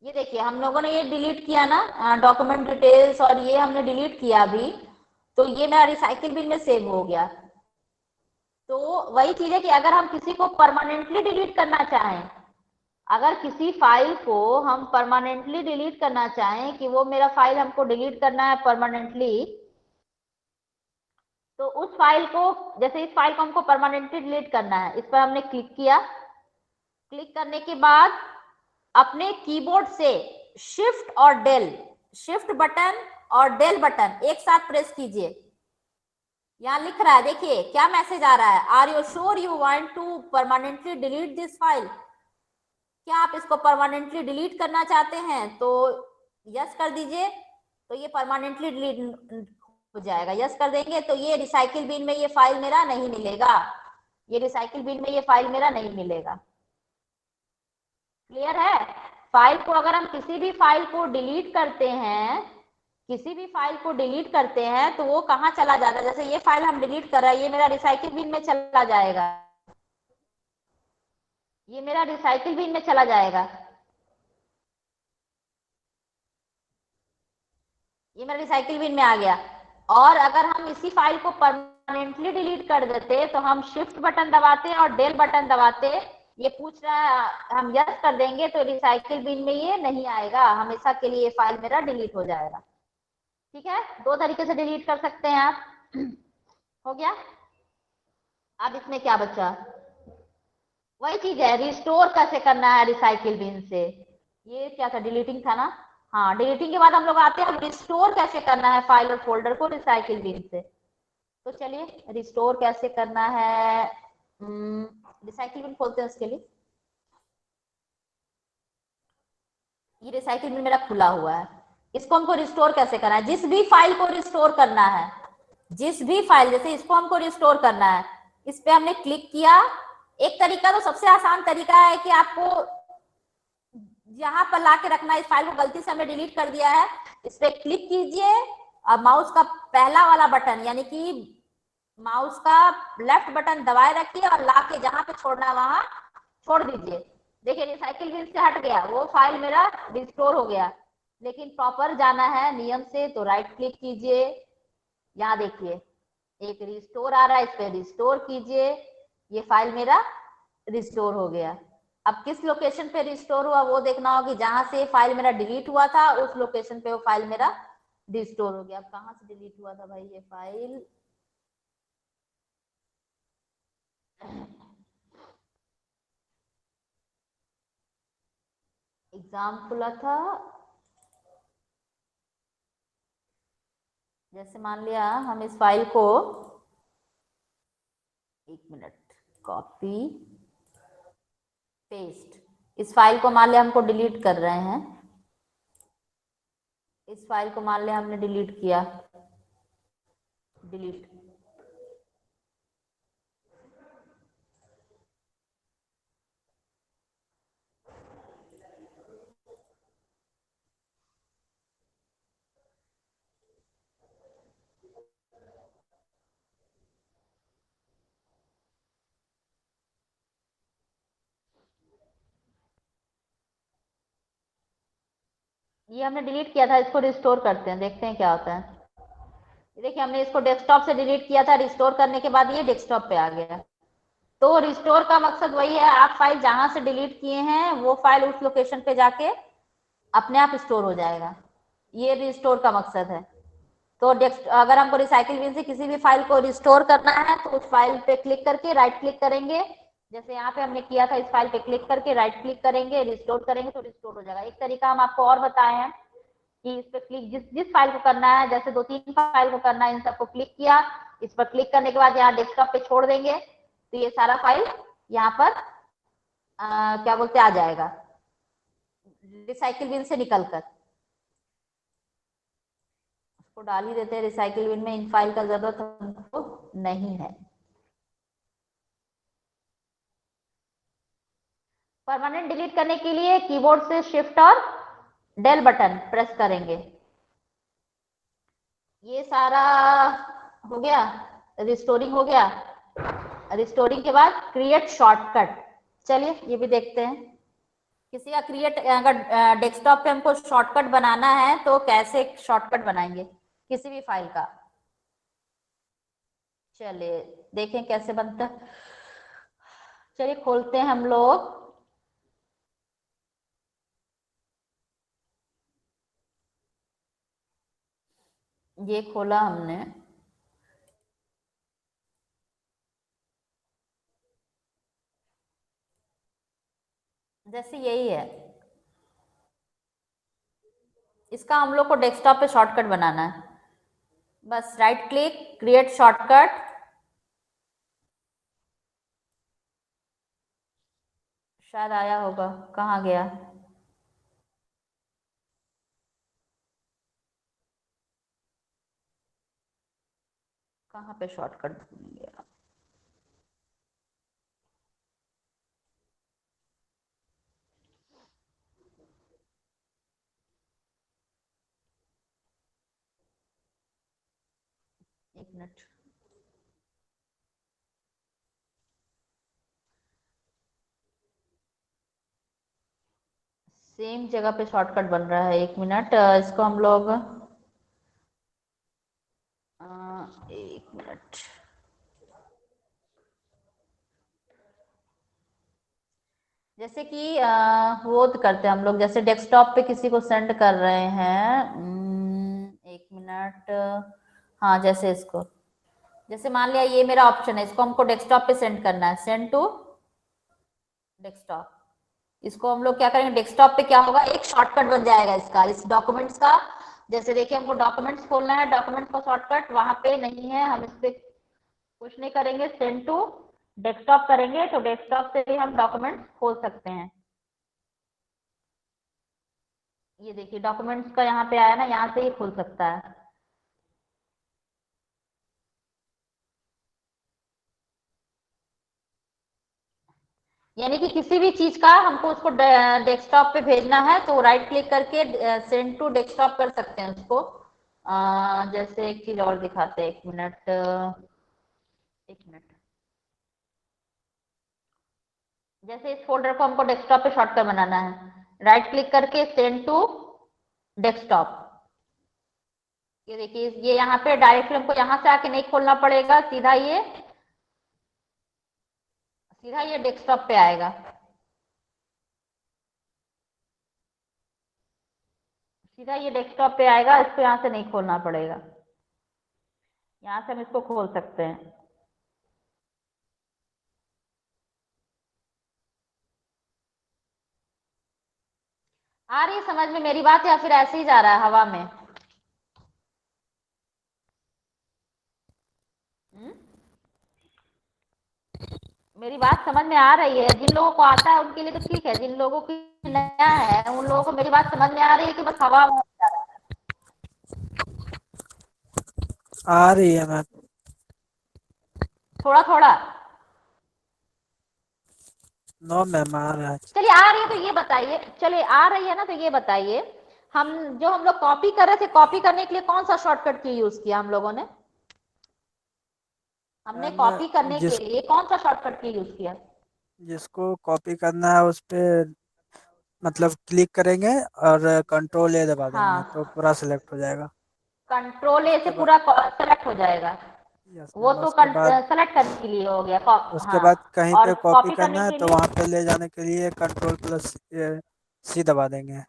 ये देखिए हम लोगों ने ये डिलीट किया ना, डॉक्यूमेंट डिटेल्स, और ये हमने डिलीट किया अभी, तो ये मेरा रिसाइकिल बिन में सेव हो गया। तो वही चीज है कि अगर हम किसी को परमानेंटली डिलीट करना चाहें, अगर किसी फाइल को हम परमानेंटली डिलीट करना चाहें कि वो मेरा फाइल हमको डिलीट करना है परमानेंटली, तो उस फाइल को, जैसे इस फाइल को हमको परमानेंटली डिलीट करना है, इस पर हमने क्लिक किया, क्लिक करने के बाद अपने कीबोर्ड से शिफ्ट और डेल, शिफ्ट बटन और डेल बटन एक साथ प्रेस कीजिए। यहां लिख रहा है, देखिए क्या मैसेज आ रहा है, are you sure you want to permanently delete this file, क्या आप इसको परमानेंटली डिलीट करना चाहते हैं, तो यस कर दीजिए, तो ये परमानेंटली डिलीट हो जाएगा। यस कर देंगे तो ये रिसाइकिल बिन में ये फाइल मेरा नहीं मिलेगा, ये रिसाइकिल बिन में ये फाइल मेरा नहीं मिलेगा। क्लियर है? फाइल को, अगर हम किसी भी फाइल को डिलीट करते हैं, किसी भी फाइल को डिलीट करते हैं तो वो कहाँ चला जाता है, जैसे ये फाइल हम डिलीट कर रहे हैं, ये मेरा रिसाइकिल बिन में चला जाएगा, ये मेरा रिसाइकिल बिन में चला जाएगा, ये मेरा रिसाइकिल बिन में आ गया। और अगर हम इसी फाइल को परमानेंटली डिलीट कर देते तो हम शिफ्ट बटन दबाते और डेल बटन दबाते, ये पूछ रहा है, हम यस कर देंगे तो रिसाइकिल बिन में ये नहीं आएगा, हमेशा के लिए ये फाइल मेरा डिलीट हो जाएगा। ठीक है, दो तरीके से डिलीट कर सकते हैं आप। हो गया? अब इसमें क्या बचा, वही चीज है, रिस्टोर कैसे करना है रिसाइकिल बिन से। ये क्या था, डिलीटिंग था ना? हाँ, डिलीटिंग के बाद हम लोग आते हैं रिस्टोर कैसे करना है फाइल और फोल्डर को रिसाइकिल बिन से। तो चलिए रिस्टोर कैसे करना है, रिसाइकिल बिन खोलते हैं उसके लिए। ये रिसाइकिल बिन मेरा खुला हुआ है, इसको हमको रिस्टोर कैसे करना है, जिस भी फाइल को रिस्टोर करना है, जिस भी फाइल, जैसे इसको हमको रिस्टोर करना है, इस पे हमने क्लिक किया। एक तरीका तो सबसे आसान तरीका है कि आपको यहाँ पर ला के रखना, इस फाइल को गलती से हमने डिलीट कर दिया है, इस पे क्लिक कीजिए अब माउस का पहला वाला बटन यानी कि माउस का लेफ्ट बटन दबाए रखिए और लाके जहां पे छोड़ना है वहां छोड़ दीजिए। देखिए रिसाइकिल बिन से हट गया, वो फाइल मेरा रिस्टोर हो गया। लेकिन प्रॉपर जाना है नियम से तो राइट क्लिक कीजिए, यहाँ देखिए एक रिस्टोर आ रहा है, इस पे रिस्टोर कीजिए, ये फाइल मेरा रिस्टोर हो गया। अब किस लोकेशन पे रिस्टोर हुआ वो देखना होगा, जहां से फाइल मेरा डिलीट हुआ था उस लोकेशन पे वो फाइल मेरा रिस्टोर हो गया। अब कहाँ से डिलीट हुआ था भाई ये फाइल, एग्जाम खुला था, जैसे मान लिया हम इस फाइल को, एक मिनट, कॉपी पेस्ट, इस फाइल को मान लिया हमको डिलीट कर रहे हैं, इस फाइल को मान लिया हमने डिलीट किया, डिलीट, ये हमने डिलीट किया था, इसको रिस्टोर करते हैं, देखते हैं क्या होता है। देखिए हमने इसको डेस्कटॉप से डिलीट किया था, रिस्टोर करने के बाद ये डेस्कटॉप पे आ गया। तो रिस्टोर का मकसद वही है, आप फाइल जहां से डिलीट किए हैं वो फाइल उस लोकेशन पे जाके अपने आप स्टोर हो जाएगा, ये रिस्टोर का मकसद है। तो अगर हमको रिसाइकिल बिन से किसी भी फाइल को रिस्टोर करना है तो उस फाइल पे क्लिक करके राइट क्लिक करेंगे, जैसे यहाँ पे हमने किया था, इस फाइल पे क्लिक करके राइट क्लिक करेंगे, रिस्टोर करेंगे तो रिस्टोर हो जाएगा। एक तरीका हम आपको और बताए हैं कि इस पे क्लिक, जिस जिस फाइल को करना है, जैसे 2-3 फाइल को करना है, इन सबको क्लिक किया, इस पर क्लिक करने के बाद यहाँ डेस्कटॉप पे छोड़ देंगे तो ये सारा फाइल यहाँ पर क्या बोलते आ जाएगा रिसाइकिल बिन से निकलकर। उसको डाल ही देते हैं रिसाइकिल बिन में, इन फाइल का जरूरत हमको नहीं है। परमानेंट डिलीट करने के लिए कीबोर्ड से शिफ्ट और डेल बटन प्रेस करेंगे। ये सारा हो गया, रिस्टोरिंग हो गया। रिस्टोरिंग के बाद क्रिएट शॉर्टकट, चलिए ये भी देखते हैं। किसी का क्रिएट, अगर डेस्कटॉप पे हमको शॉर्टकट बनाना है तो कैसे शॉर्टकट बनाएंगे किसी भी फाइल का, चलिए देखें कैसे बनता है। चलिए खोलते हैं हम लोग, ये खोला हमने, जैसे यही है, इसका हम लोग को डेस्कटॉप पे शॉर्टकट बनाना है। बस राइट क्लिक, क्रिएट शॉर्टकट, शायद आया होगा, कहाँ गया, कहाँ पे शॉर्टकट गया, एक मिनट, सेम जगह पे शॉर्टकट बन रहा है, एक मिनट, इसको हम लोग एक मिनट, जैसे कि वो करते हैं हम लोग, जैसे डेस्कटॉप पे किसी को सेंड कर रहे हैं, एक मिनट, हाँ जैसे इसको, जैसे मान लिया ये मेरा ऑप्शन है, इसको हमको डेस्कटॉप पे सेंड करना है, सेंड टू डेस्कटॉप। इसको हम लोग क्या करेंगे, डेस्कटॉप पे क्या होगा, एक शॉर्टकट बन जाएगा इसका, इस डॉक्यूमेंट्स का। जैसे देखिए हमको डॉक्यूमेंट्स खोलना है, डॉक्यूमेंट्स का शॉर्टकट वहां पे नहीं है, हम इस पे कुछ नहीं करेंगे, सेंड टू डेस्कटॉप करेंगे तो डेस्कटॉप से भी हम डॉक्यूमेंट्स खोल सकते हैं। ये देखिए डॉक्यूमेंट्स का यहाँ पे आया ना, यहाँ से ही खुल सकता है। यानी कि किसी भी चीज का हमको उसको डेस्कटॉप पे भेजना है तो राइट क्लिक करके सेंड टू डेस्कटॉप कर सकते हैं उसको, जैसे एक चीज और दिखाते हैं, 1 मिनट, 1 मिनट। जैसे इस फोल्डर को हमको डेस्कटॉप पे शॉर्टकट बनाना है, राइट क्लिक करके सेंड टू डेस्कटॉप। ये देखिए, ये यहाँ पे डायरेक्टली हमको यहाँ से आके नहीं खोलना पड़ेगा, सीधा ये डेस्कटॉप पे आएगा। सीधा ये डेस्कटॉप पे आएगा, इसको यहाँ से नहीं खोलना पड़ेगा, यहाँ से हम इसको खोल सकते हैं। आ रही है समझ में मेरी बात, या फिर ऐसे ही जा रहा है हवा में? मेरी बात समझ में आ रही है? जिन लोगों को आता है उनके लिए तो ठीक है, जिन लोगों की नया है उन लोगों को मेरी बात समझ में आ रही है कि बस हवा में जा रहा है? आ रही है मैम। थोड़ा थोड़ा? नो मैम, आ रहा है। चलिए आ रही है तो ये बताइए, चलिए आ रही है ना, तो ये बताइए, हम लोग कॉपी कर रहे थे, कॉपी करने के लिए कौन सा शॉर्टकट की यूज किया हम लोगों ने? हमने मैम, कॉपी करने के लिए कौन सा शॉर्टकट की यूज किया? जिसको कॉपी करना है उस पे मतलब क्लिक करेंगे और कंट्रोल ए दबा देंगे हाँ, तो पूरा सिलेक्ट हो जाएगा। कंट्रोल ए से उसके बाद पूरा सेलेक्ट हो जाएगा। यस वो मैम, तो उसके बाद सेलेक्ट करने के लिए हो गया। उसके हाँ, बाद कहीं और पे कॉपी कॉपी करने करना है के तो लिए वहां पे ले जाने के लिए कंट्रोल प्लस सी दबा देंगे।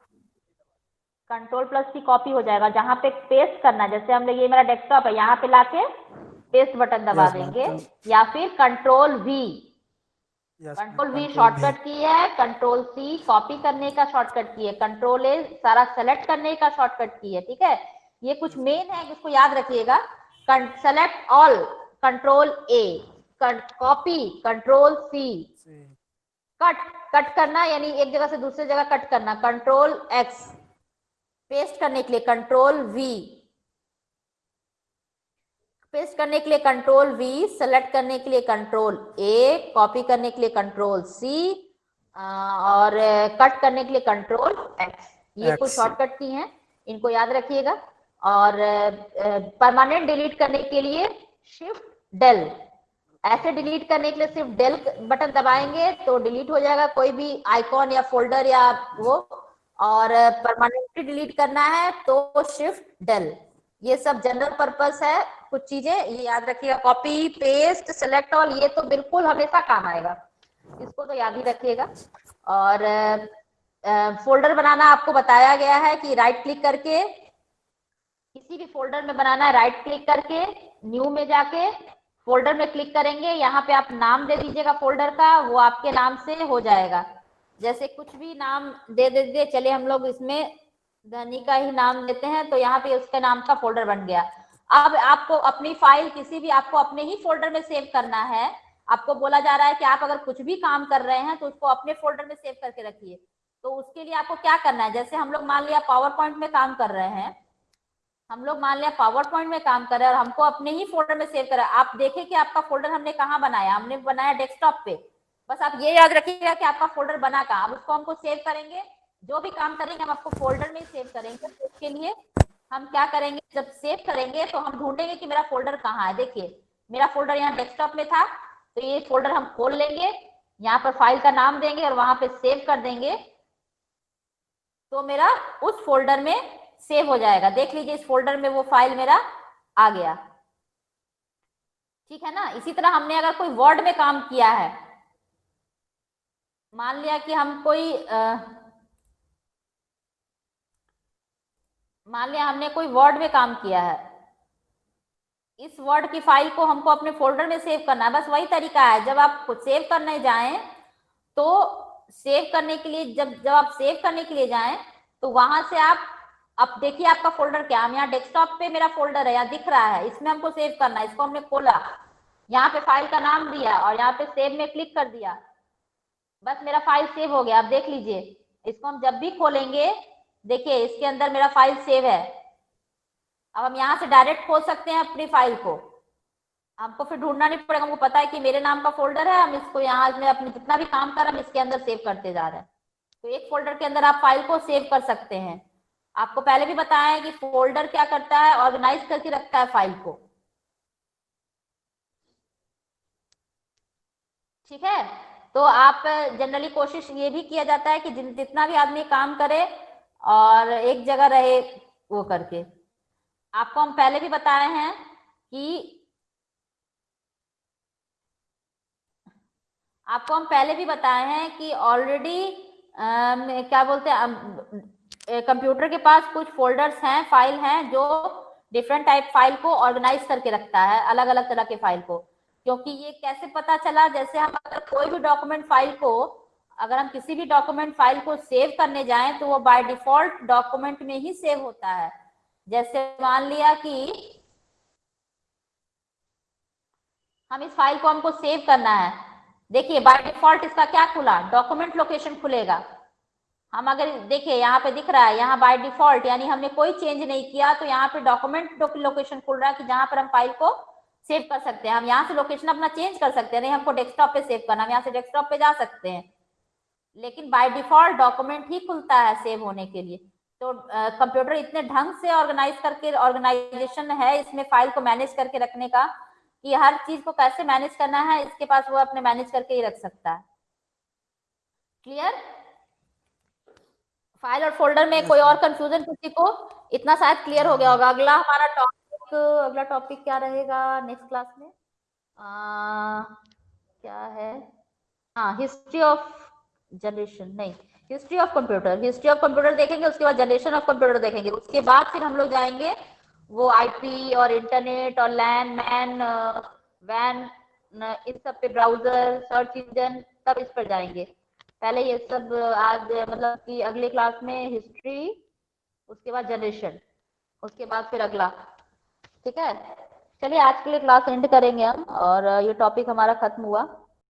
कंट्रोल प्लस की कॉपी हो जाएगा। जहां पे पेस्ट करना है, जैसे हम लोग, ये मेरा डेस्कटॉप है, यहाँ पे लाके पेस्ट बटन दबा यस मैम, देंगे, तो या फिर control we. Yes ma'am, control we control भी। शॉर्टकट की है, कंट्रोल सी कॉपी करने का शॉर्टकट की है, कंट्रोल ए सारा सेलेक्ट करने का शॉर्टकट की है। ठीक है, ये कुछ मेन है, इसको याद रखिएगा। Select all, control A, copy control C, cut cut करना यानी एक जगह से दूसरी जगह कट करना, कंट्रोल एक्स, पेस्ट करने के लिए कंट्रोल वी, पेस्ट करने के लिए कंट्रोल वी, सेलेक्ट करने के लिए कंट्रोल ए, कॉपी करने के लिए कंट्रोल सी, और कट करने के लिए कंट्रोल एक्स। ये कुछ शॉर्टकट की हैं, इनको याद रखिएगा। और परमानेंट डिलीट करने के लिए शिफ्ट डेल, ऐसे डिलीट करने के लिए सिर्फ डेल बटन दबाएंगे तो डिलीट हो जाएगा कोई भी आइकॉन या फोल्डर या वो। और परमानेंटली डिलीट करना है तो शिफ्ट डेल। ये सब जनरल पर्पस है, कुछ चीजें ये याद रखिएगा। कॉपी पेस्ट सेलेक्ट ऑल, ये तो बिल्कुल हमेशा काम आएगा, इसको तो याद ही रखिएगा। और फोल्डर बनाना आपको बताया गया है कि राइट क्लिक करके किसी भी फोल्डर में बनाना है, राइट क्लिक करके न्यू में जाके फोल्डर में क्लिक करेंगे, यहाँ पे आप नाम दे दीजिएगा फोल्डर का, वो आपके नाम से हो जाएगा। जैसे कुछ भी नाम दे दीजिए, चलिए हम लोग इसमें धनी का ही नाम देते हैं, तो यहाँ पे उसके नाम का फोल्डर बन गया। अब आपको अपनी फाइल किसी भी, आपको अपने ही फोल्डर में सेव करना है। आपको बोला जा रहा है कि आप अगर कुछ भी काम कर रहे हैं तो उसको अपने फोल्डर में सेव करके रखिए। तो उसके लिए आपको क्या करना है, जैसे हम लोग मान लिया पावर पॉइंट में काम कर रहे हैं, हम लोग मान लिया पावर पॉइंट में काम कर रहे हैं और हमको अपने ही फोल्डर में सेव करा। आप देखें कि आपका फोल्डर हमने कहाँ बनाया, हमने बनाया डेस्कटॉप पे। बस आप ये याद रखिएगा कि आपका फोल्डर बना कहाँ। अब उसको हमको सेव करेंगे, जो भी काम करेंगे हम आपको फोल्डर में सेव करेंगे। तो उसके लिए हम क्या करेंगे, जब सेव करेंगे तो हम ढूंढेंगे कि मेरा फोल्डर कहाँ है। देखिए मेरा फोल्डर यहाँ डेस्कटॉप में था, तो ये फोल्डर हम खोल लेंगे, यहाँ पर फाइल का नाम देंगे और वहां पे सेव कर देंगे, तो मेरा उस फोल्डर में सेव हो जाएगा। देख लीजिए इस फोल्डर में वो फाइल मेरा आ गया। ठीक है ना। इसी तरह हमने अगर कोई वर्ड में काम किया है, मान लिया कि हम कोई मान लिया हमने कोई वर्ड में काम किया है, इस वर्ड की फाइल को हमको अपने फोल्डर में सेव करना है। बस वही तरीका है, जब आप सेव करने जाएं तो सेव करने के लिए जब आप सेव करने के लिए जाएं तो वहां से आप, अब देखिए आपका फोल्डर क्या, हम यहाँ डेस्कटॉप पे मेरा फोल्डर है, यहाँ दिख रहा है, इसमें हमको सेव करना है। इसको हमने खोला, यहाँ पे फाइल का नाम दिया और यहाँ पे सेव में क्लिक कर दिया, बस मेरा फाइल सेव हो गया। आप देख लीजिए, इसको हम जब भी खोलेंगे, देखिए इसके अंदर मेरा फाइल सेव है। अब हम यहाँ से डायरेक्ट खोल सकते हैं अपनी फाइल को, हमको फिर ढूंढना नहीं पड़ेगा, हमको पता है कि मेरे नाम का फोल्डर है, हम इसको यहाँ में अपने जितना भी काम कर रहे हैं हम इसके अंदर सेव करते जा रहे हैं। तो एक फोल्डर के अंदर आप फाइल को सेव कर सकते हैं। आपको पहले भी बताया है कि फोल्डर क्या करता है, ऑर्गेनाइज करके रखता है फाइल को। ठीक है, तो आप जनरली कोशिश ये भी किया जाता है कि जितना भी आदमी काम करे और एक जगह रहे वो करके। आपको हम पहले भी बताए हैं कि ऑलरेडी क्या बोलते हैं, कंप्यूटर के पास कुछ फोल्डर्स हैं, फाइल हैं जो डिफरेंट टाइप फाइल को ऑर्गेनाइज करके रखता है, अलग अलग तरह के फाइल को। क्योंकि ये कैसे पता चला, जैसे हम अगर कोई भी डॉक्यूमेंट फाइल को, अगर हम किसी भी डॉक्यूमेंट फाइल को सेव करने जाएं तो वो बाय डिफॉल्ट डॉक्यूमेंट में ही सेव होता है। जैसे मान लिया कि हम इस फाइल को हमको सेव करना है, देखिए बाय डिफॉल्ट इसका क्या खुला, डॉक्यूमेंट लोकेशन खुलेगा। हम अगर देखिए यहाँ पे दिख रहा है, यहाँ बाय डिफॉल्ट यानी हमने कोई चेंज नहीं किया तो यहाँ पे डॉक्यूमेंट लोकेशन खुल रहा है कि जहां पर हम फाइल को सेव कर सकते हैं। हम यहाँ से लोकेशन अपना चेंज कर सकते हैं, नहीं हमको डेस्कटॉप पे सेव करना, हम यहाँ से डेस्कटॉप पे जा सकते हैं, लेकिन बाय डिफॉल्ट डॉक्यूमेंट ही खुलता है सेव होने के लिए। तो कंप्यूटर इतने ढंग से ऑर्गेनाइज करके, ऑर्गेनाइजेशन है इसमें फाइल को मैनेज करके रखने का, कि हर चीज को कैसे मैनेज करना है इसके पास वो अपने मैनेज करके ही रख सकता है। क्लियर? फाइल और फोल्डर में कोई और कंफ्यूजन किसी को? इतना शायद क्लियर हो गया होगा। अगला टॉपिक क्या रहेगा नेक्स्ट क्लास में? क्या है? हाँ, हिस्ट्री ऑफ जनरेशन, नहीं हिस्ट्री ऑफ कंप्यूटर देखेंगे, उसके बाद जनरेशन ऑफ कंप्यूटर देखेंगे, उसके बाद फिर हम लोग जाएंगे वो आईपी और इंटरनेट और लैन मैन वैन इन सब पे, ब्राउजर, सर्च इंजन, तब इस पर जाएंगे। पहले ये सब आज मतलब कि अगले क्लास में हिस्ट्री, उसके बाद जनरेशन, उसके बाद फिर अगला। ठीक है, चलिए आज के लिए क्लास एंड करेंगे हम, और ये टॉपिक हमारा खत्म हुआ।